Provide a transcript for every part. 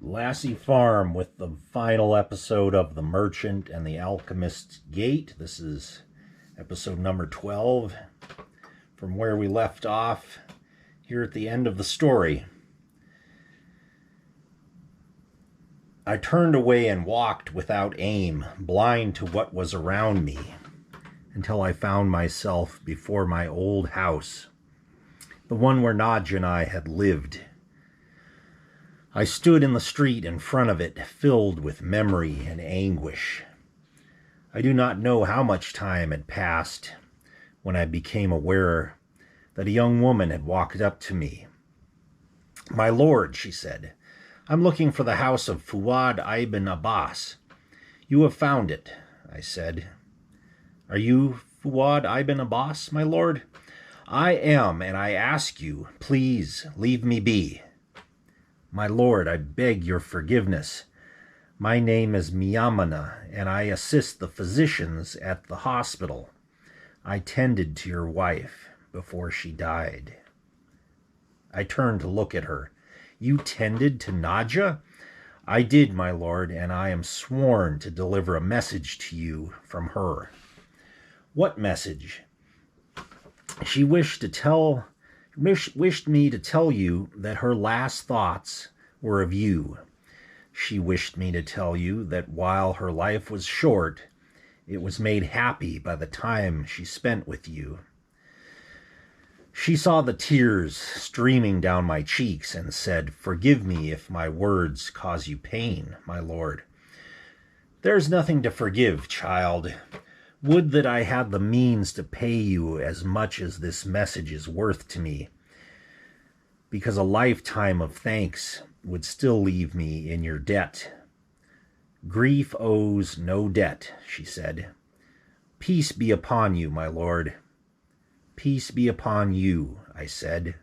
Lassie Farm with the final episode of The Merchant and the Alchemist's Gate. This is episode number 12 from where we left off here at the end of the story. I turned away and walked without aim, blind to what was around me, until I found myself before my old house, the one where Nadja and I had lived. I stood in the street in front of it, filled with memory and anguish. I do not know how much time had passed when I became aware that a young woman had walked up to me. "My lord," she said, "I'm looking for the house of Fuad ibn Abbas." "You have found it," I said. "Are you Fuad ibn Abbas, my lord?" "I am, and I ask you, please leave me be." "My lord, I beg your forgiveness. My name is Miyamana, and I assist the physicians at the hospital. I tended to your wife before she died." I turned to look at her. "You tended to Nadja?" "I did, my lord, and I am sworn to deliver a message to you from her." "What message?" "She wished me to tell you that her last thoughts were of you. She wished me to tell you that while her life was short, it was made happy by the time she spent with you." She saw the tears streaming down my cheeks and said, "Forgive me if my words cause you pain, my lord." "There's nothing to forgive, child. Would that I had the means to pay you as much as this message is worth to me, because a lifetime of thanks would still leave me in your debt." "Grief owes no debt," she said. "Peace be upon you, my lord." "Peace be upon you," I said.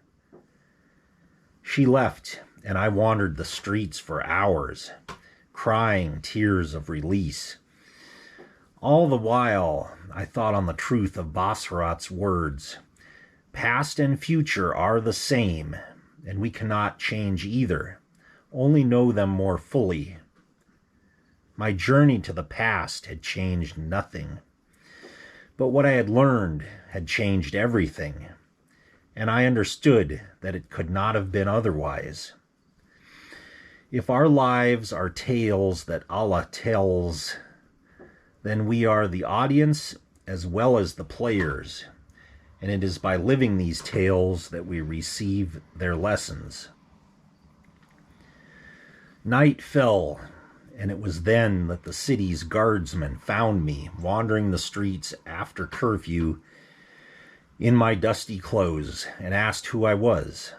She left, and I wandered the streets for hours, crying tears of release. All the while, I thought on the truth of Basrat's words. Past and future are the same, and we cannot change either, only know them more fully. My journey to the past had changed nothing, but what I had learned had changed everything, and I understood that it could not have been otherwise. If our lives are tales that Allah tells, then we are the audience as well as the players, and it is by living these tales that we receive their lessons. Night fell, and it was then that the city's guardsmen found me wandering the streets after curfew in my dusty clothes and asked who I was.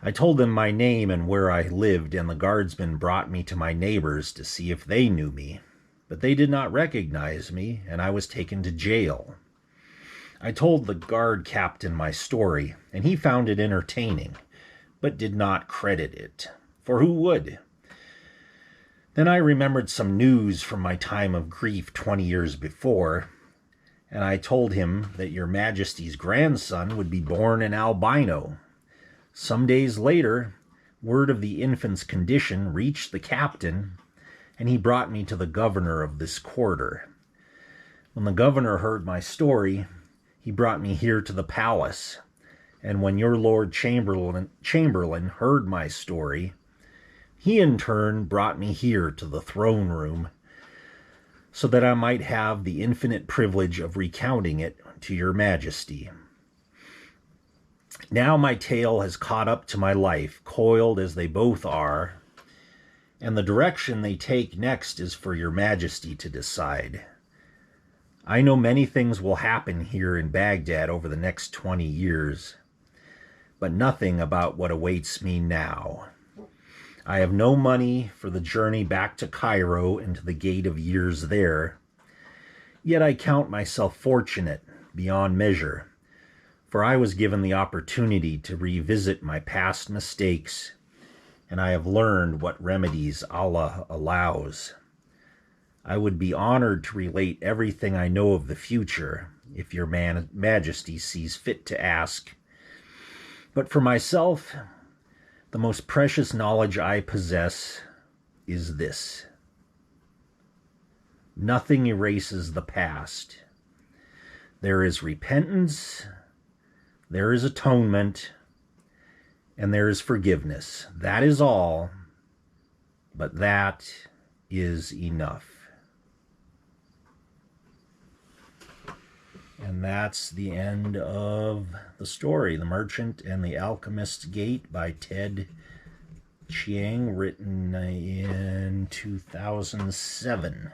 I told them my name and where I lived, and the guardsmen brought me to my neighbors to see if they knew me. But they did not recognize me, and I was taken to jail. I told the guard captain my story, and he found it entertaining, but did not credit it, for who would? Then I remembered some news from my time of grief 20 years before, and I told him that your Majesty's grandson would be born an albino. Some days later, word of the infant's condition reached the captain, and he brought me to the governor of this quarter. When the governor heard my story, he brought me here to the palace, and when your Lord Chamberlain heard my story, he in turn brought me here to the throne room, so that I might have the infinite privilege of recounting it to your Majesty. Now my tale has caught up to my life, coiled as they both are, and the direction they take next is for your Majesty to decide. I know many things will happen here in Baghdad over the next 20 years, but nothing about what awaits me now. I have no money for the journey back to Cairo and to the gate of years there, yet I count myself fortunate beyond measure, for I was given the opportunity to revisit my past mistakes, and I have learned what remedies Allah allows. I would be honored to relate everything I know of the future, if your Majesty sees fit to ask. But for myself, The most precious knowledge I possess is this: nothing erases the past. There is repentance, there is atonement, and there is forgiveness. That is all, but that is enough. And that's the end of the story, The Merchant and the Alchemist's Gate by Ted Chiang, written in 2007.